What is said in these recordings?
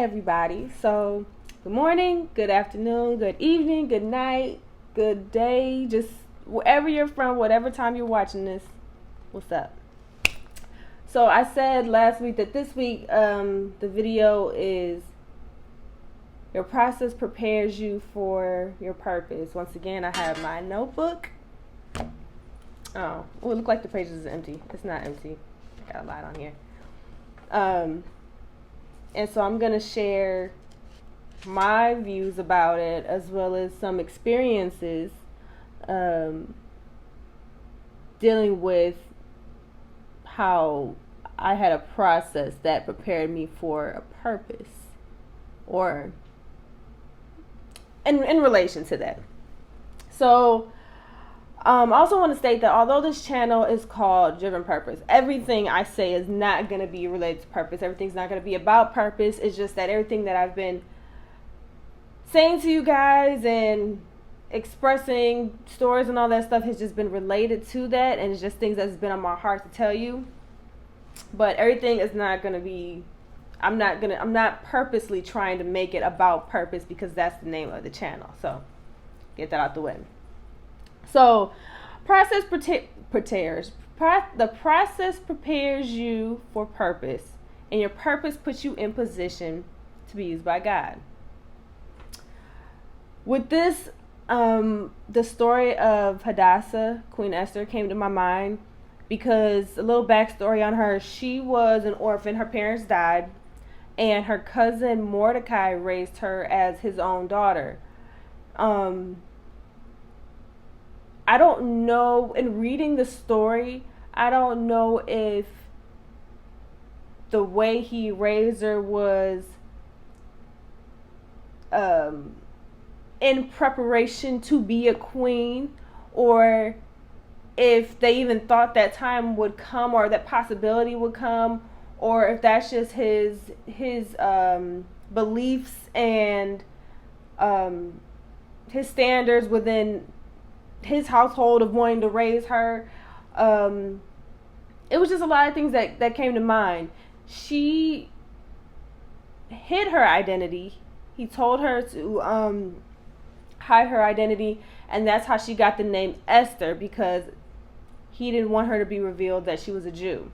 everybody. So, good morning, good afternoon, good evening, good night, good day, just wherever you're from, whatever time you're watching this, what's up? So, I said last week that this week the video is your process prepares you for your purpose. Once again, I have my notebook. Oh, it look like the pages is empty. It's not empty. I got a lot on here. And so I'm going to share my views about it as well as some experiences dealing with how I had a process that prepared me for a purpose or in relation to that. So I also want to state that although this channel is called Driven Purpose, everything I say is not going to be related to purpose. Everything's not going to be about purpose. It's just that everything that I've been saying to you guys and expressing stories and all that stuff has just been related to that, and it's just things that's been on my heart to tell you. But everything is not going to be, I'm not purposely trying to make it about purpose because that's the name of the channel. So get that out the way. So, the process prepares you for purpose, and your purpose puts you in position to be used by God. With this, the story of Hadassah, Queen Esther, came to my mind because a little backstory on her. She was an orphan. Her parents died, and her cousin Mordecai raised her as his own daughter. I don't know, in reading the story, I don't know if the way he raised her was in preparation to be a queen, or if they even thought that time would come or that possibility would come, or if that's just his beliefs and his standards within his household of wanting to raise her. It was just a lot of things that came to mind. She hid her identity. He told her to hide her identity, and that's how she got the name Esther, because he didn't want her to be revealed that she was a Jew.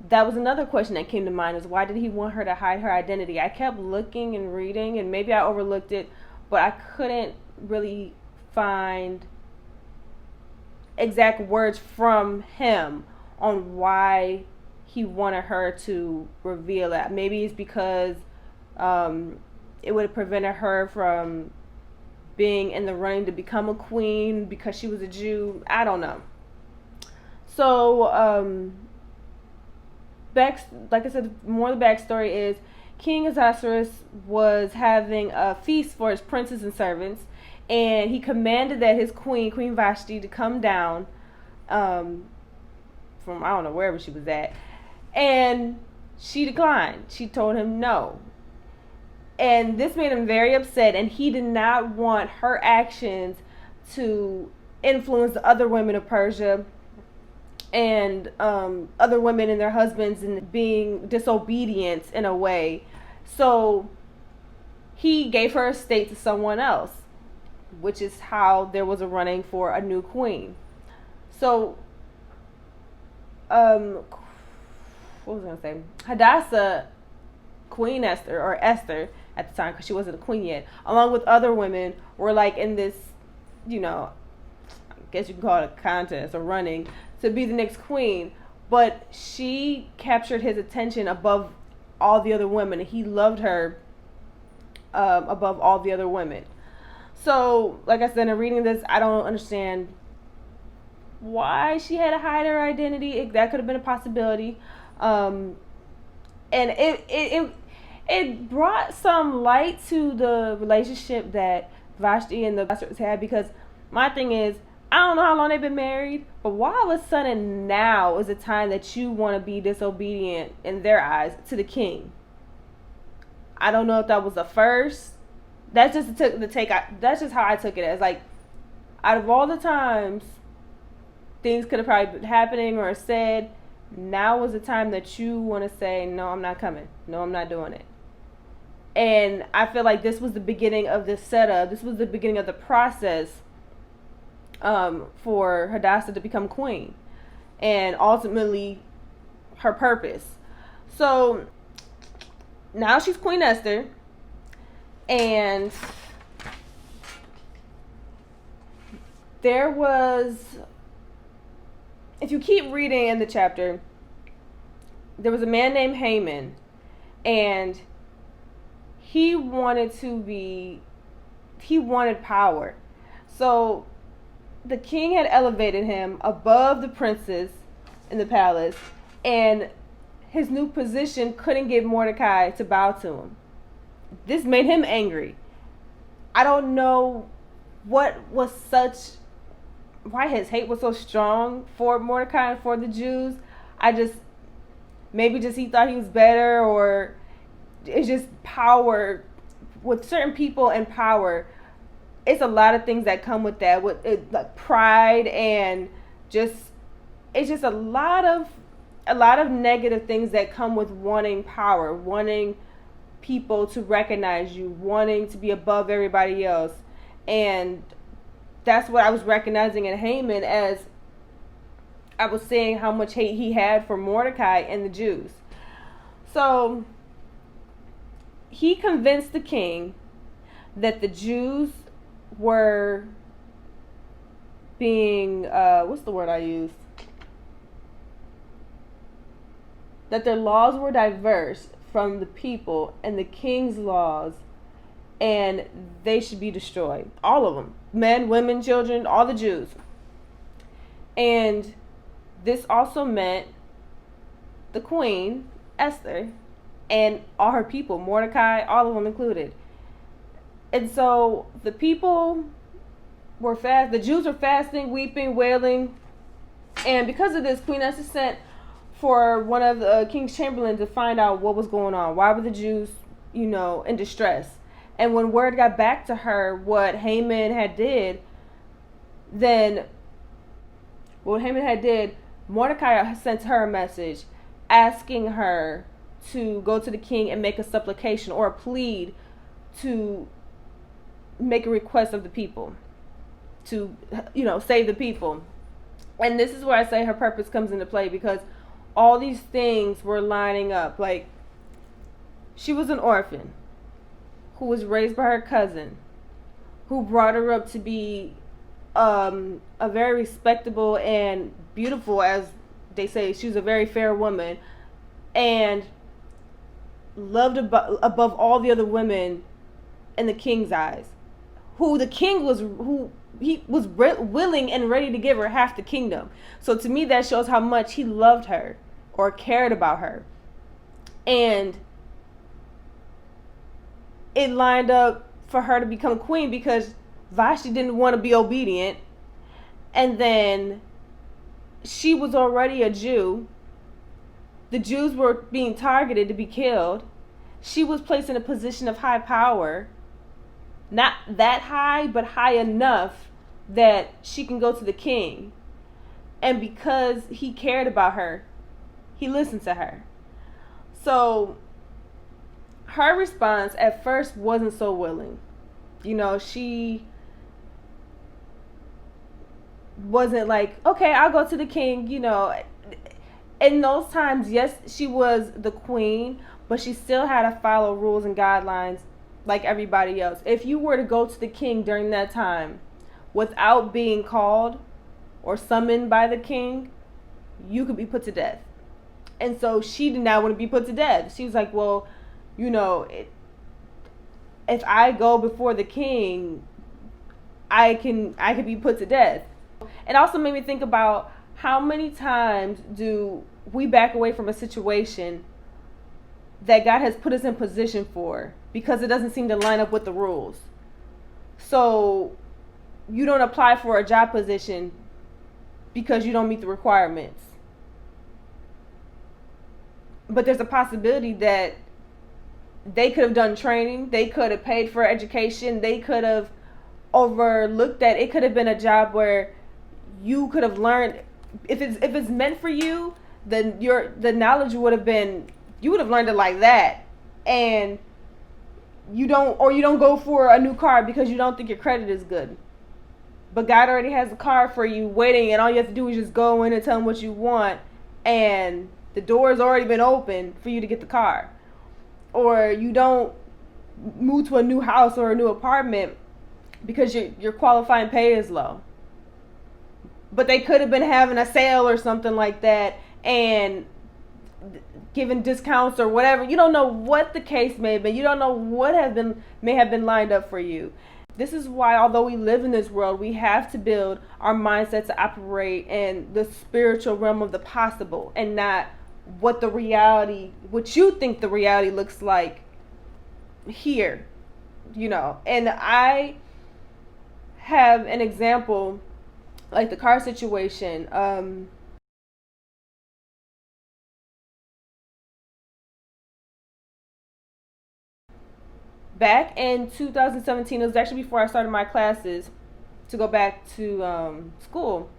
That was another question that came to mind, is why did he want her to hide her identity? I kept looking and reading, and maybe I overlooked it, but I couldn't really find exact words from him on why he wanted her to reveal that. Maybe it's because it would have prevented her from being in the running to become a queen because she was a Jew. I don't know. So like I said, more of the backstory is King Ahasuerus was having a feast for his princes and servants, and he commanded that his Queen Vashti, to come down from, I don't know, wherever she was at. And she declined. She told him no. And this made him very upset, and he did not want her actions to influence the other women of Persia and other women and their husbands and being disobedient in a way. So he gave her estate to someone else, which is how there was a running for a new queen. So, what was I going to say? Hadassah, Queen Esther, or Esther at the time, because she wasn't a queen yet, along with other women, were like in this, I guess you can call it a contest or running to be the next queen. But she captured his attention above all the other women, and he loved her above all the other women. So, like I said, in reading this, I don't understand why she had to hide her identity. That could have been a possibility. And it brought some light to the relationship that Vashti and the Bastards had, because my thing is, I don't know how long they've been married, but why all of a sudden now is the time that you want to be disobedient in their eyes to the king? I don't know if that was a first. That's just the take. That's just how I took it, as like, out of all the times things could have probably been happening or said, now was the time that you want to say, no, I'm not coming. No, I'm not doing it. And I feel like this was the beginning of this setup. This was the beginning of the process for Hadassah to become queen, and ultimately her purpose. So now she's Queen Esther, and there was, if you keep reading in the chapter, there was a man named Haman, and he wanted power. So the king had elevated him above the princes in the palace, and his new position couldn't get Mordecai to bow to him. This made him angry. I don't know why his hate was so strong for Mordecai and for the Jews. Maybe he thought he was better, or it's just power. With certain people and power, it's a lot of things that come with that, with like pride, and it's just a lot of negative things that come with wanting power, wanting people to recognize you, wanting to be above everybody else. And that's what I was recognizing in Haman, as I was seeing how much hate he had for Mordecai and the Jews. So he convinced the king that the Jews were being, what's the word I used? That their laws were diverse from the people and the king's laws, and they should be destroyed. All of them. Men, women, children, all the Jews. And this also meant the queen, Esther, and all her people, Mordecai, all of them included. And so the people were the Jews were fasting, weeping, wailing. And because of this, Queen Esther sent for one of the king's chamberlains to find out what was going on. Why were the Jews, in distress? And when word got back to her what Haman had did, Mordecai sent her a message asking her to go to the king and make a supplication or a plead, to make a request of the people, to save the people. And this is where I say her purpose comes into play, because all these things were lining up. Like, she was an orphan who was raised by her cousin, who brought her up to be a very respectable and beautiful, as they say, she was a very fair woman, and loved above all the other women in the king's eyes, who he was willing and ready to give her half the kingdom. So to me, that shows how much he loved her or cared about her. And it lined up for her to become queen, because Vashti didn't want to be obedient, and then she was already a Jew. The Jews were being targeted to be killed. She was placed in a position of high power, not that high, but high enough that she can go to the king. And because he cared about her, he listened to her. So her response at first wasn't so willing. She wasn't like, okay, I'll go to the king. In those times, yes, she was the queen, but she still had to follow rules and guidelines like everybody else. If you were to go to the king during that time without being called or summoned by the king, you could be put to death. And so she did not want to be put to death. She was like, well, if I go before the king, I could be put to death. It also made me think about how many times do we back away from a situation that God has put us in position for because it doesn't seem to line up with the rules. So you don't apply for a job position because you don't meet the requirements. But there's a possibility that they could have done training, they could have paid for education, they could have overlooked that. It could have been a job where you could have learned, if it's meant for you, then the knowledge would have been, you would have learned it like that. And you don't go for a new car because you don't think your credit is good. But God already has a car for you waiting, and all you have to do is just go in and tell him what you want, and the door has already been open for you to get the car. Or you don't move to a new house or a new apartment because your qualifying pay is low. But they could have been having a sale or something like that and giving discounts or whatever. You don't know what the case may have been. You don't know what may have been lined up for you. This is why, although we live in this world, we have to build our mindset to operate in the spiritual realm of the possible and not what you think the reality looks like here, And I have an example, like the car situation. Back in 2017, it was actually before I started my classes to go back to school.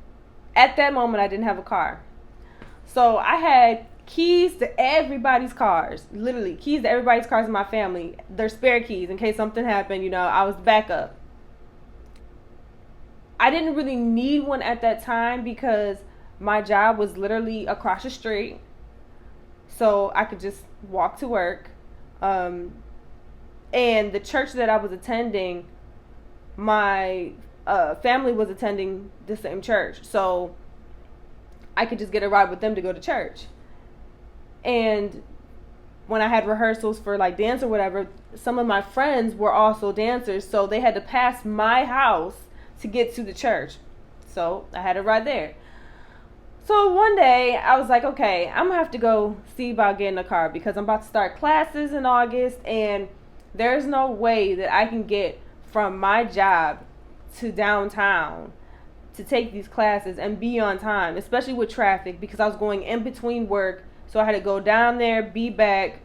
At that moment, I didn't have a car. So I had keys to everybody's cars, literally keys to everybody's cars in my family. They're spare keys in case something happened, I was backup. I didn't really need one at that time because my job was literally across the street. So I could just walk to work. And the church that I was attending, my family was attending the same church. So I could just get a ride with them to go to church. And when I had rehearsals for like dance or whatever, some of my friends were also dancers. So they had to pass my house to get to the church. So I had a ride there. So one day I was like, okay, I'm going to have to go see about getting a car because I'm about to start classes in August, and there's no way that I can get from my job to downtown to take these classes and be on time, especially with traffic, because I was going in between work. So I had to go down there, be back.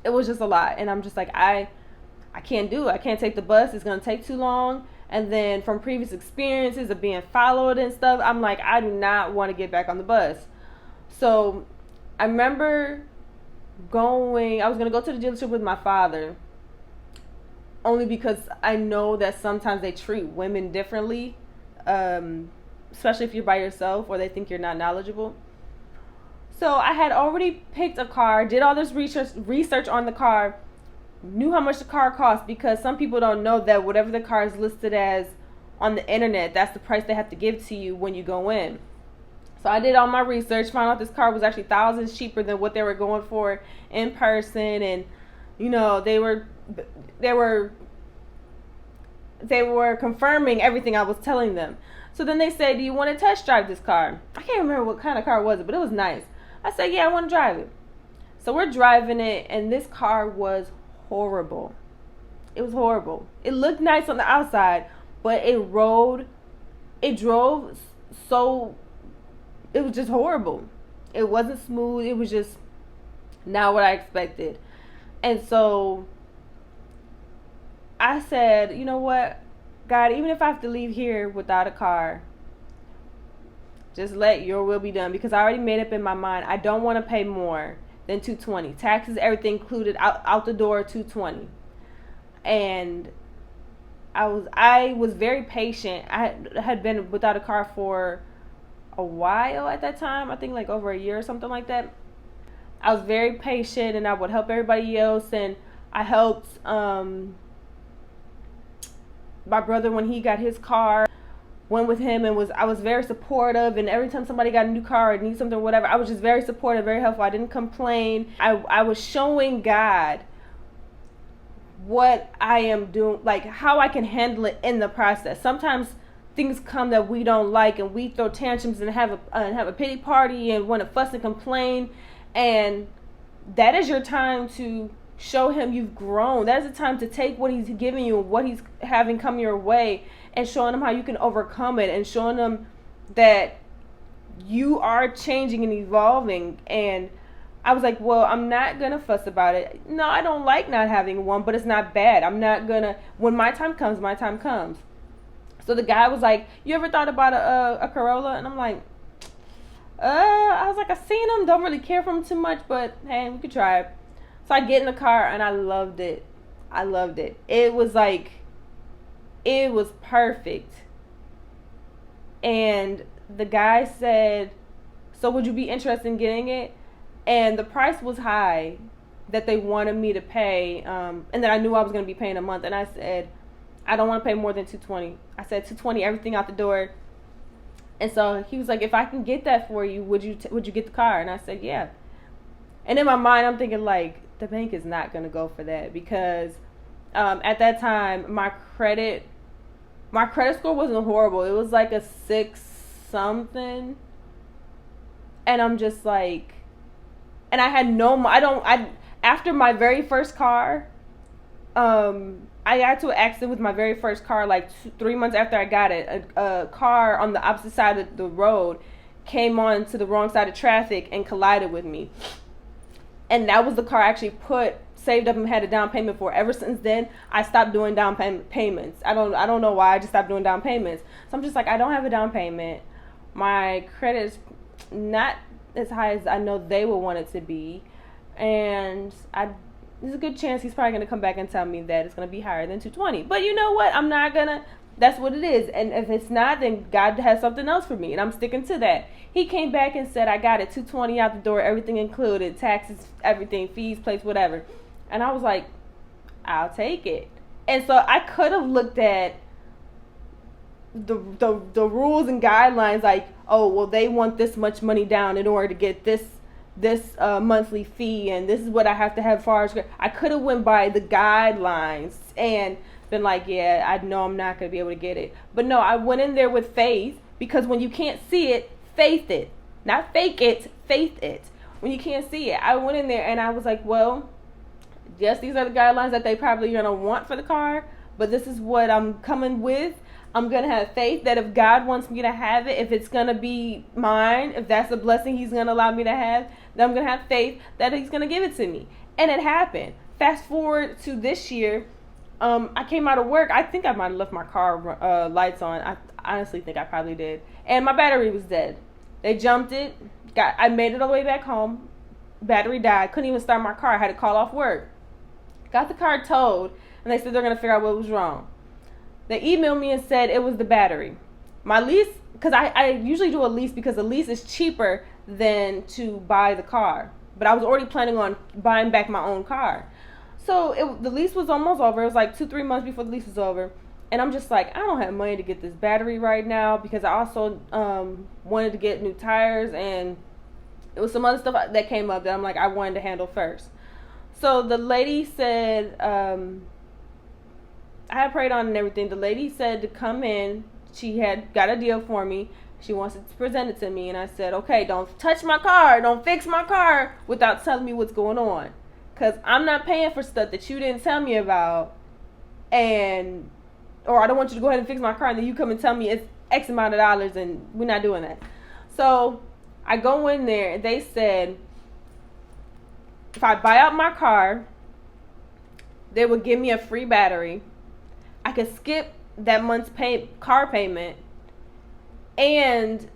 It was just a lot. And I'm just like, I can't do it. I can't take the bus. It's going to take too long. And then from previous experiences of being followed and stuff, I'm like, I do not want to get back on the bus. So I remember I was going to go to the dealership with my father, only because I know that sometimes they treat women differently, especially if you're by yourself or they think you're not knowledgeable. So I had already picked a car, did all this research on the car, knew how much the car cost, because some people don't know that whatever the car is listed as on the internet, that's the price they have to give to you when you go in. So I did all my research, found out this car was actually thousands cheaper than what they were going for in person, and they were confirming everything I was telling them. So then they said, do you want to test drive this car? I can't remember what kind of car it was, but it was nice. I said, yeah, I want to drive it. So we're driving it, and this car was horrible. It was horrible. It looked nice on the outside, but it drove so, it was just horrible. It wasn't smooth. It was just not what I expected. And so I said, you know what, God, even if I have to leave here without a car, just let your will be done, because I already made up in my mind I don't want to pay more than $220. Taxes, everything included, out the door, $220. And I was very patient. I had been without a car for a while at that time. I think like over a year or something like that. I was very patient, and I would help everybody else, and I helped my brother when he got his car. Went with him, and I was very supportive, and every time somebody got a new car or needs something or whatever, I was just very supportive, very helpful. I didn't complain. I was showing God what I am doing, like how I can handle it in the process. Sometimes things come that we don't like, and we throw tantrums and have a pity party and want to fuss and complain, and that is your time to show him you've grown. That is the time to take what he's giving you, what he's having come your way, and showing them how you can overcome it, and showing them that you are changing and evolving. And I was like, well, I'm not going to fuss about it. No, I don't like not having one, but it's not bad. I'm not going to, when my time comes, my time comes. So the guy was like, you ever thought about a Corolla? And I'm like, I was like, I've seen them, don't really care for them too much, but hey, we could try it. So I get in the car, and I loved it. I loved it. It was like, it was perfect. And the guy said, so would you be interested in getting it? And the price was high that they wanted me to pay, and that I knew I was going to be paying a month. And I said, I don't want to pay more than $220. I said $220, everything out the door. And so he was like, if I can get that for you, would you get the car? And I said, yeah. And in my mind, I'm thinking, like, the bank is not going to go for that, because at that time, my credit score wasn't horrible. It was like a 6 something. And I'm just like, and I had after my very first car, I got to an accident with my very first car like 3 months after I got it. A car on the opposite side of the road came on to the wrong side of traffic and collided with me. And that was the car I actually saved up and had a down payment for. Ever since then, I stopped doing down payments. I don't know why. I just stopped doing down payments. So I'm just like, I don't have a down payment. My credit is not as high as I know they would want it to be. And there's a good chance he's probably going to come back and tell me that it's going to be higher than $220. But you know what? I'm not going to. That's what it is. And if it's not, then God has something else for me. And I'm sticking to that. He came back and said, I got it, $220 out the door, everything included, taxes, everything, fees, plates, whatever. And I was like, I'll take it. And so I could have looked at the rules and guidelines like, oh, well, they want this much money down in order to get this monthly fee, and this is what I have to have as far as. I could have went by the guidelines and been like, yeah, I know I'm not going to be able to get it. But no, I went in there with faith, because when you can't see it, faith it. Not fake it, faith it. When you can't see it, I went in there and I was like, well, yes, these are the guidelines that they probably going to want for the car, but this is what I'm coming with. I'm going to have faith that if God wants me to have it, if it's going to be mine, if that's a blessing he's going to allow me to have, then I'm going to have faith that he's going to give it to me. And it happened. Fast forward to this year, I came out of work. I think I might have left my car lights on. I honestly think I probably did. And my battery was dead. They jumped it. I made it all the way back home. Battery died. Couldn't even start my car. I had to call off work. Got the car towed, and they said they're going to figure out what was wrong. They emailed me and said it was the battery. My lease, because I usually do a lease because the lease is cheaper than to buy the car. But I was already planning on buying back my own car. So the lease was almost over. It was like 2-3 months before the lease was over. And I'm just like, I don't have money to get this battery right now, because I also wanted to get new tires, and it was some other stuff that came up that I'm like, I wanted to handle first. So the lady said, I had prayed on and everything. The lady said to come in. She had got a deal for me. She wants to present it to me. And I said, okay, don't touch my car. Don't fix my car without telling me what's going on. Because I'm not paying for stuff that you didn't tell me about. Or I don't want you to go ahead and fix my car and then you come and tell me it's X amount of dollars, and we're not doing that. So I go in there and they said, if I buy out my car, they would give me a free battery. I could skip that month's car payment. And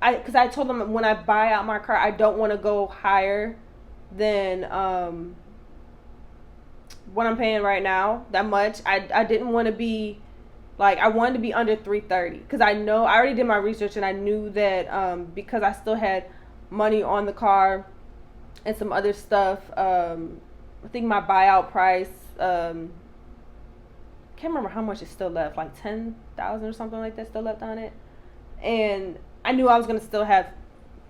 because I told them when I buy out my car, I don't want to go higher than what I'm paying right now, that much. I didn't want to be, like, I wanted to be under $330, because I already did my research, and I knew that because I still had money on the car and some other stuff, I think my buyout price, can't remember how much is still left, like 10,000 or something like that still left on it. And I knew I was going to still have,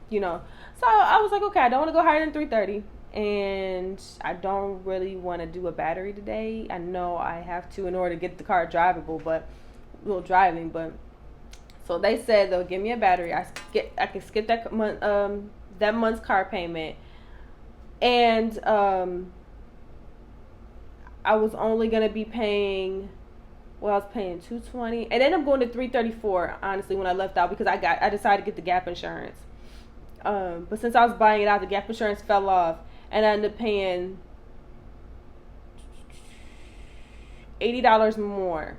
so I was like, okay, I don't want to go higher than 330, and I don't really want to do a battery today. I know I have to in order to get the car drivable, driving, but so they said they'll give me a battery. I can skip that month's car payment, and I was only going to be paying, I was paying $220. It ended up going to $334, honestly, when I left out, because I decided to get the gap insurance. But since I was buying it out, the gap insurance fell off, and I ended up paying $80 more.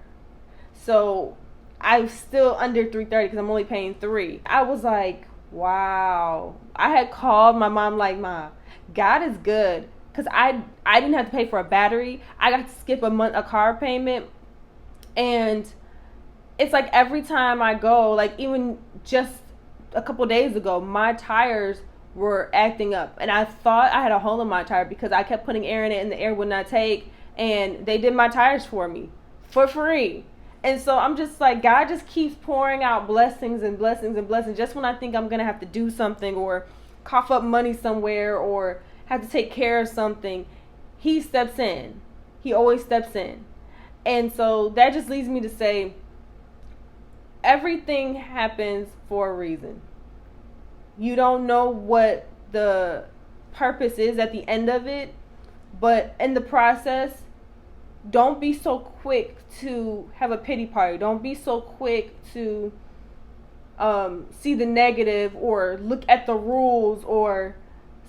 So I was still under $330 because I'm only paying $3. I was like, wow. I had called my mom like, Mom, God is good. because I didn't have to pay for a battery. I got to skip a car payment. And it's like every time I go, like even just a couple days ago, my tires were acting up. And I thought I had a hole in my tire because I kept putting air in it and the air would not take. And they did my tires for me for free. And so I'm just like, God just keeps pouring out blessings and blessings and blessings. Just when I think I'm going to have to do something or cough up money somewhere or have to take care of something, he steps in. He always steps in. And so that just leads me to say, everything happens for a reason. You don't know what the purpose is at the end of it, but in the process, don't be so quick to have a pity party. Don't be so quick to see the negative or look at the rules or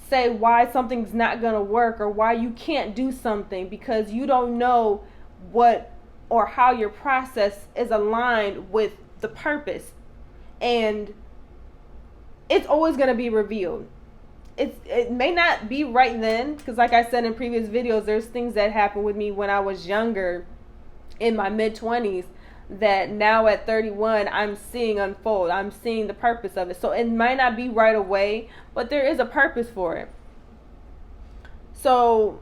say why something's not going to work or why you can't do something, because you don't know what or how your process is aligned with the purpose. And it's always going to be revealed. It may not be right then, because like I said in previous videos, there's things that happened with me when I was younger, in my mid-20s, that now at 31 I'm seeing unfold. I'm seeing the purpose of it. So it might not be right away, but there is a purpose for it. So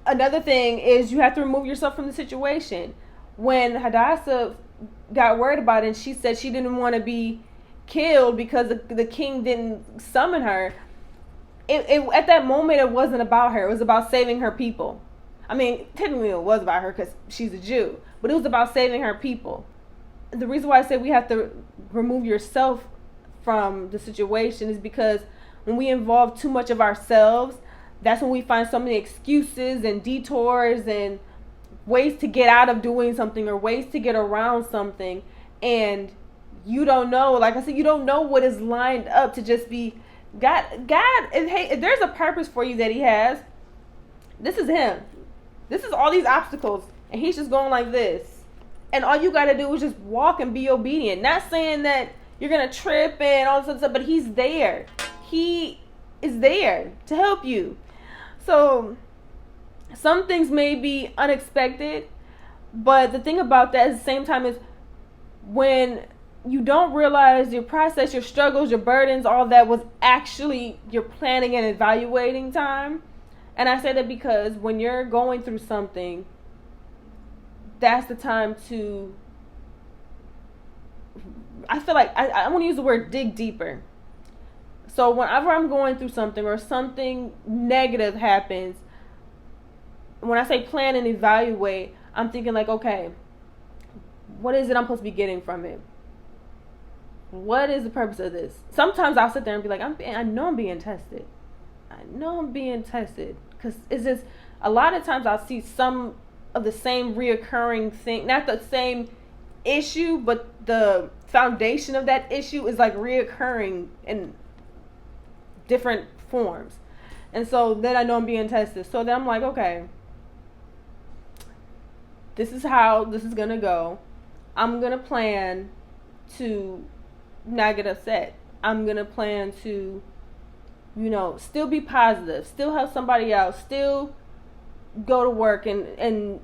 another thing is you have to remove yourself from the situation. When Hadassah got worried about it and she said she didn't want to be killed because the king didn't summon her, it at that moment it wasn't about her. It was about saving her people. I mean, technically it was about her because she's a Jew, but it was about saving her people. The reason why I say we have to remove yourself from the situation is because when we involve too much of ourselves, that's when we find so many excuses and detours and ways to get out of doing something or ways to get around something. And you don't know, like I said, you don't know what is lined up to just be God. Hey, if there's a purpose for you that he has, this is him. This is all these obstacles, and he's just going like this. And all you got to do is just walk and be obedient. Not saying that you're going to trip and all this other stuff, but he's there. He is there to help you. So some things may be unexpected, but the thing about that at the same time is when you don't realize your process, your struggles, your burdens, all that was actually your planning and evaluating time. And I say that because when you're going through something, that's the time to, I feel like, I want to use the word dig deeper. So whenever I'm going through something or something negative happens, when I say plan and evaluate, I'm thinking like, okay, what is it I'm supposed to be getting from it? What is the purpose of this? Sometimes I'll sit there and be like, I know I'm being tested. I know I'm being tested. Because it's just, a lot of times I'll see some of the same reoccurring thing, not the same issue, but the foundation of that issue is like reoccurring in different forms. And so then I know I'm being tested. So then I'm like, okay, this is how this is going to go. I'm going to plan to not get upset. I'm going to plan to, still be positive, still help somebody else, still go to work and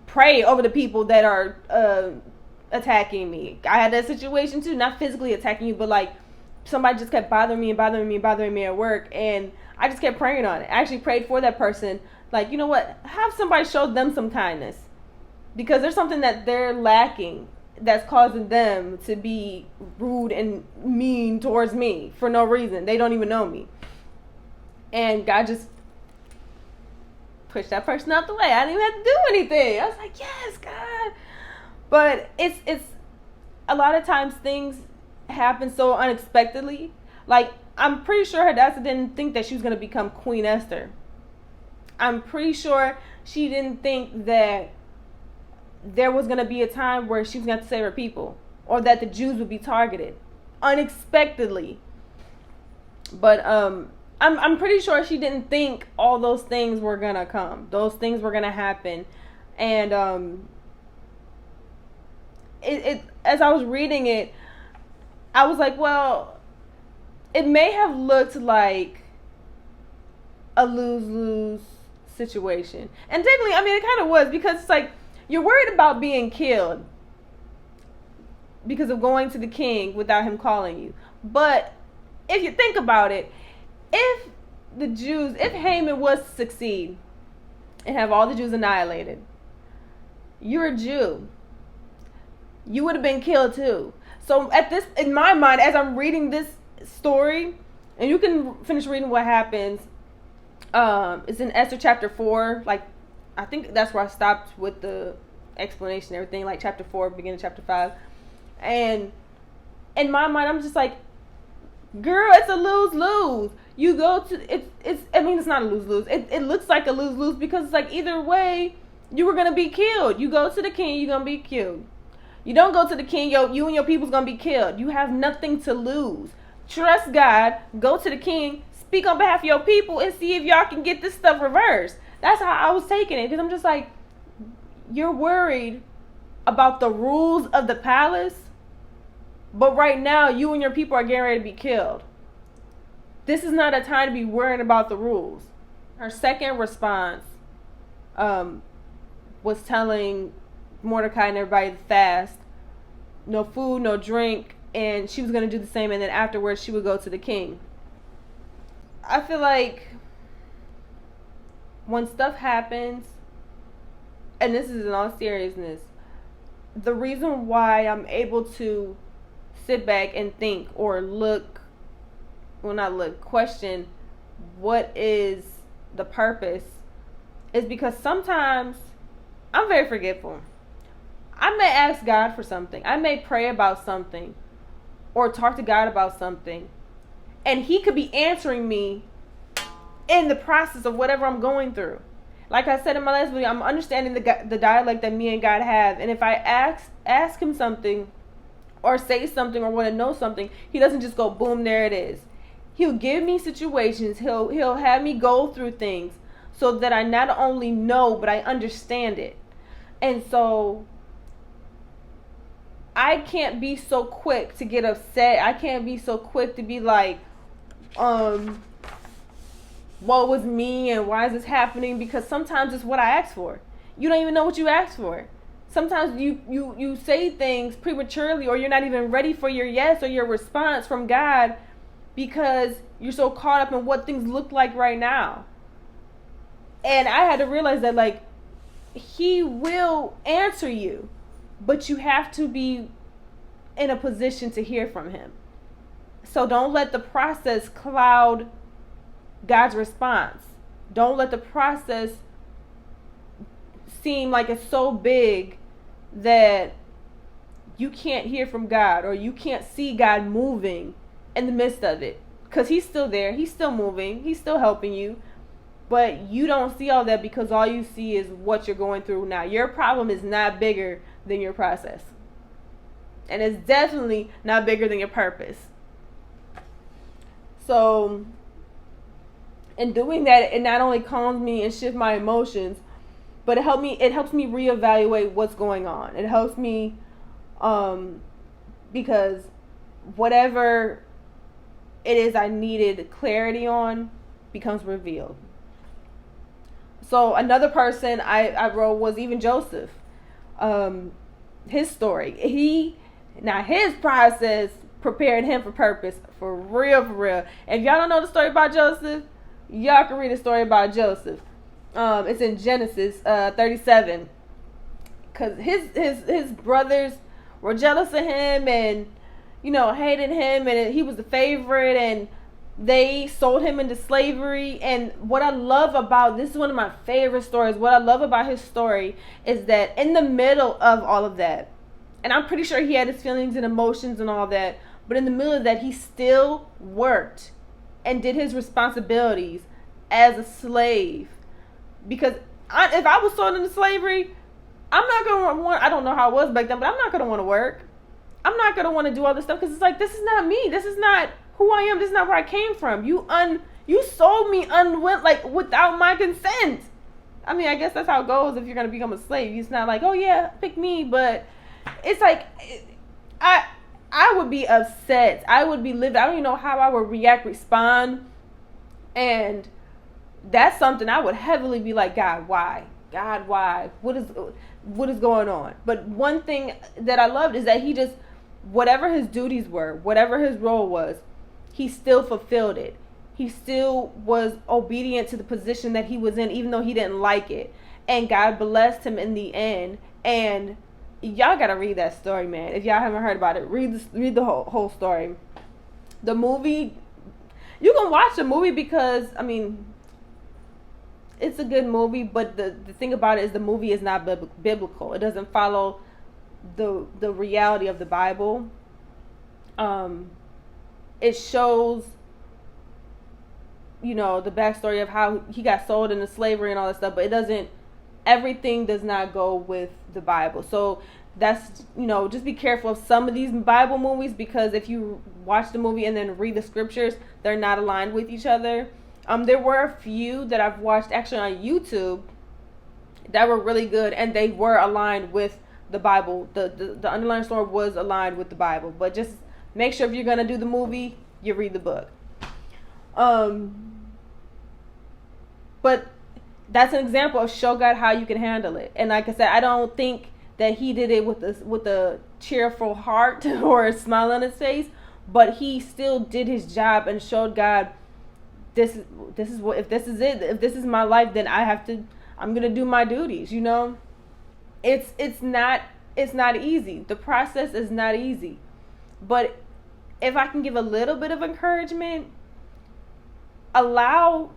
pray over the people that are attacking me. I had that situation too, not physically attacking you, but like somebody just kept bothering me at work, and I just kept praying on it. I actually prayed for that person, like, you know what, have somebody show them some kindness, because there's something that they're lacking that's causing them to be rude and mean towards me for no reason. They don't even know me. And God just pushed that person out the way. I didn't even have to do anything. I was like, yes, God. But it's a lot of times things happen so unexpectedly. Like, I'm pretty sure Hadassah didn't think that she was going to become Queen Esther. I'm pretty sure she didn't think that there was going to be a time where she was going to save her people, or that the Jews would be targeted unexpectedly. But I'm pretty sure she didn't think all those things were going to come. Those things were going to happen. And as I was reading it, I was like, well, it may have looked like a lose-lose situation. And technically, I mean, it kind of was, because it's like you're worried about being killed because of going to the king without him calling you. But if you think about it, if Haman was to succeed and have all the Jews annihilated, you're a Jew. You would have been killed too. So in my mind, as I'm reading this story, and you can finish reading what happens, it's in Esther chapter 4. Like, I think that's where I stopped with the explanation and everything, like chapter 4, beginning of chapter 5. And in my mind, I'm just like, girl, it's a lose-lose. You go to, it's not a lose-lose. It looks like a lose-lose, because it's like either way, you were going to be killed. You go to the king, you're going to be killed. You don't go to the king, you and your people's going to be killed. You have nothing to lose. Trust God, go to the king, speak on behalf of your people, and see if y'all can get this stuff reversed. That's how I was taking it, because I'm just like, you're worried about the rules of the palace, but right now you and your people are getting ready to be killed. This is not a time to be worrying about the rules. Her second response was telling Mordecai and everybody to fast, no food, no drink, and she was going to do the same, and then afterwards she would go to the king. I feel like when stuff happens, and this is in all seriousness, the reason why I'm able to sit back and think or question what is the purpose, is because sometimes I'm very forgetful. I may ask God for something. I may pray about something or talk to God about something, and he could be answering me in the process of whatever I'm going through. Like I said in my last video, I'm understanding the dialect that me and God have, and if I ask him something or say something or want to know something, he doesn't just go boom, there it is. He'll give me situations. He'll have me go through things so that I not only know, but I understand it. And so I can't be so quick to get upset. I can't be so quick to be like, what was me and why is this happening? Because sometimes it's what I asked for. You don't even know what you asked for. Sometimes you say things prematurely, or you're not even ready for your yes or your response from God because you're so caught up in what things look like right now. And I had to realize that, like, he will answer you, but you have to be in a position to hear from him. So don't let the process cloud God's response. Don't let the process seem like it's so big that you can't hear from God, or you can't see God moving in the midst of it. Because he's still there. He's still moving. He's still helping you. But you don't see all that because all you see is what you're going through now. Your problem is not bigger than your process. And it's definitely not bigger than your purpose. So in doing that, it not only calms me and shifts my emotions, but it helps me reevaluate what's going on. It helps me because whatever it is I needed clarity on becomes revealed. So another person I wrote was even Joseph. His story. His process prepared him for purpose. For real, for real. If y'all don't know the story about Joseph, y'all can read the story about Joseph. It's in Genesis 37. Because his brothers were jealous of him and, hated him, and he was the favorite, and they sold him into slavery. And what I love about, this is one of my favorite stories, what I love about his story is that in the middle of all of that, and I'm pretty sure he had his feelings and emotions and all that, but in the middle of that, he still worked and did his responsibilities as a slave. Because if I was sold into slavery, I'm not going to want, I don't know how it was back then, but I'm not going to want to work. I'm not going to want to do all this stuff because it's like, this is not me. This is not who I am. This is not where I came from. You sold me without my consent. I mean, I guess that's how it goes if you're going to become a slave. It's not like, oh yeah, pick me. But it's like, I would be upset. I would be livid. I don't even know how I would respond. And that's something I would heavily be like, God, why? God, why? What is going on? But one thing that I loved is that he just, whatever his duties were, whatever his role was, he still fulfilled it. He still was obedient to the position that he was in, even though he didn't like it. And God blessed him in the end. And y'all gotta read that story, man. If y'all haven't heard about it, read the whole story. The movie, you can watch the movie because, I mean, it's a good movie, but the thing about it is the movie is not biblical. It doesn't follow the reality of the Bible. It shows, the backstory of how he got sold into slavery and all that stuff, but everything does not go with the Bible. So that's, just be careful of some of these Bible movies, because if you watch the movie and then read the scriptures, they're not aligned with each other. There were a few that I've watched actually on YouTube that were really good, and they were aligned with the Bible. The underlying story was aligned with the Bible, but just make sure if you're going to do the movie, you read the book. But that's an example of show God how you can handle it. And like I said, I don't think that he did it with a cheerful heart or a smile on his face, but he still did his job and showed God, this is what, if this is it, if this is my life, then I'm gonna do my duties. It's not easy. The process is not easy, but if I can give a little bit of encouragement, allow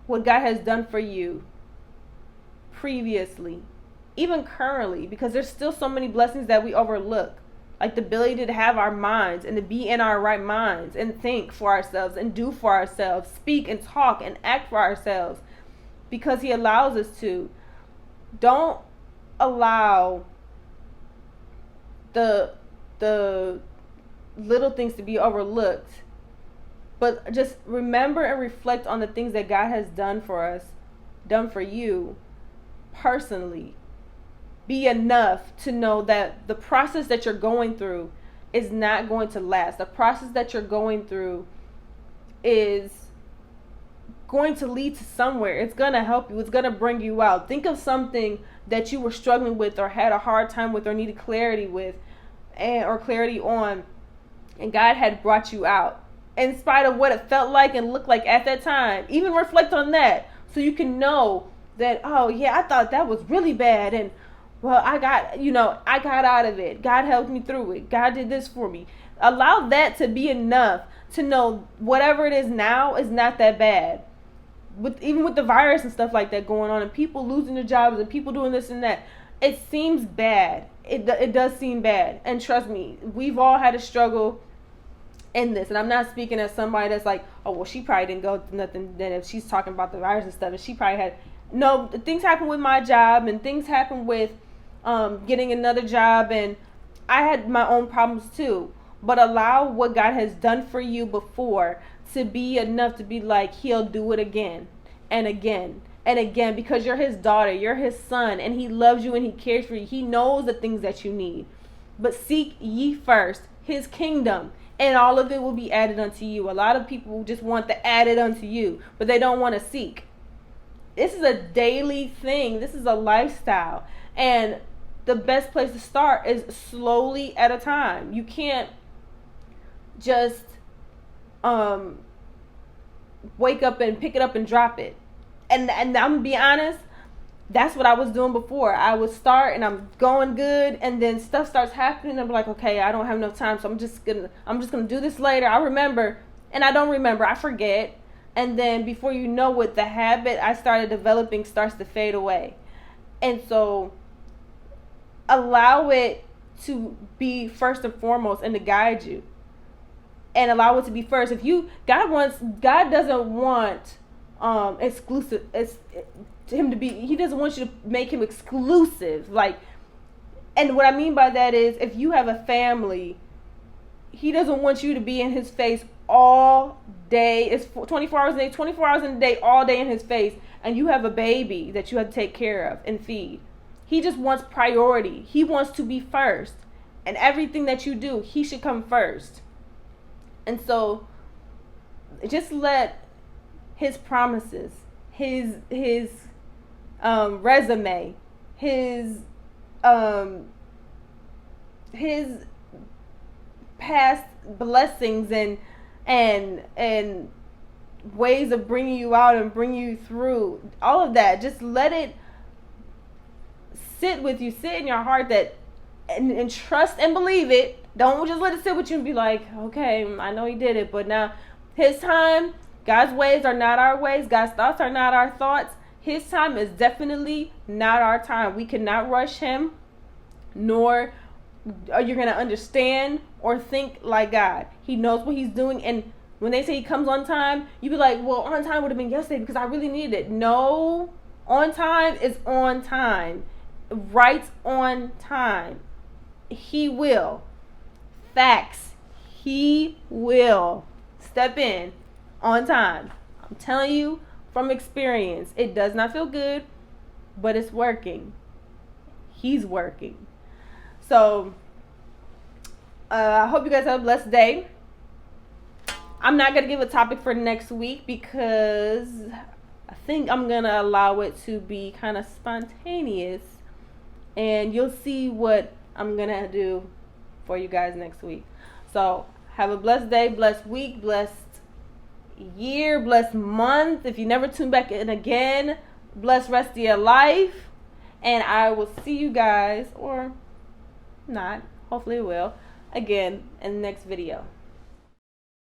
what God has done for you previously, even currently, because there's still so many blessings that we overlook, like the ability to have our minds and to be in our right minds and think for ourselves and do for ourselves, speak and talk and act for ourselves, because he allows us to. Don't allow the little things to be overlooked, but just remember and reflect on the things that God has done for us, done for you personally. Be enough to know that the process that you're going through is not going to last. The process that you're going through is going to lead to somewhere. It's going to help you. It's going to bring you out. Think of something that you were struggling with or had a hard time with or needed clarity with or clarity on, and God had brought you out in spite of what it felt like and looked like at that time. Even reflect on that so you can know that, oh yeah, I thought that was really bad, and well, I got out of it. God helped me through it. God did this for me. Allow that to be enough to know whatever it is now is not that bad. Even with the virus and stuff like that going on, and people losing their jobs and people doing this and that, it seems bad. It does seem bad. And trust me, we've all had a struggle in this. And I'm not speaking as somebody that's like, oh, well, she probably didn't go through nothing then if she's talking about the virus and stuff. And she probably had, no, things happen with my job and things happen with getting another job, and I had my own problems too. But allow what God has done for you before to be enough to be like, he'll do it again and again and again, because you're his daughter, you're his son, and he loves you and he cares for you. He knows the things that you need. But seek ye first his kingdom, and all of it will be added unto you. A lot of people just want the added unto you, but they don't want to seek. This is a daily thing. This is a lifestyle. And the best place to start is slowly at a time. You can't just wake up and pick it up and drop it. And I'm gonna be honest, that's what I was doing before. I would start and I'm going good, and then stuff starts happening and I'm like, okay, I don't have enough time, so I'm just gonna do this later. I remember, and I don't remember, I forget. And then before you know it, the habit I started developing starts to fade away. And so allow it to be first and foremost and to guide you. And allow it to be first. God doesn't want exclusive. He doesn't want you to make him exclusive. And what I mean by that is, if you have a family, he doesn't want you to be in his face all day. It's 24 hours a day, 24 hours in a day, all day in his face. And you have a baby that you have to take care of and feed. He just wants priority. He wants to be first. And everything that you do, he should come first. And so just let his promises his resume, um, his past blessings and ways of bringing you out and bring you through, all of that. Just let it sit with you, sit in your heart, that and trust and believe it. Don't just let it sit with you and be like, okay, I know he did it, but now his time, God's ways are not our ways, God's thoughts are not our thoughts. His time is definitely not our time. We cannot rush him, nor are you going to understand or think like God. He knows what he's doing. And when they say he comes on time, you be like, well, on time would have been yesterday because I really needed it. No, on time is on time. Right on time. He will. Facts. He will step in on time. I'm telling you from experience. It does not feel good, but it's working. He's working. So, I hope you guys have a blessed day. I'm not going to give a topic for next week because I think I'm going to allow it to be kind of spontaneous. And you'll see what I'm going to do for you guys next week. So, have a blessed day, blessed week, blessed year, blessed month. If you never tune back in again, blessed rest of your life. And I will see you guys, or not, hopefully it will, again in the next video.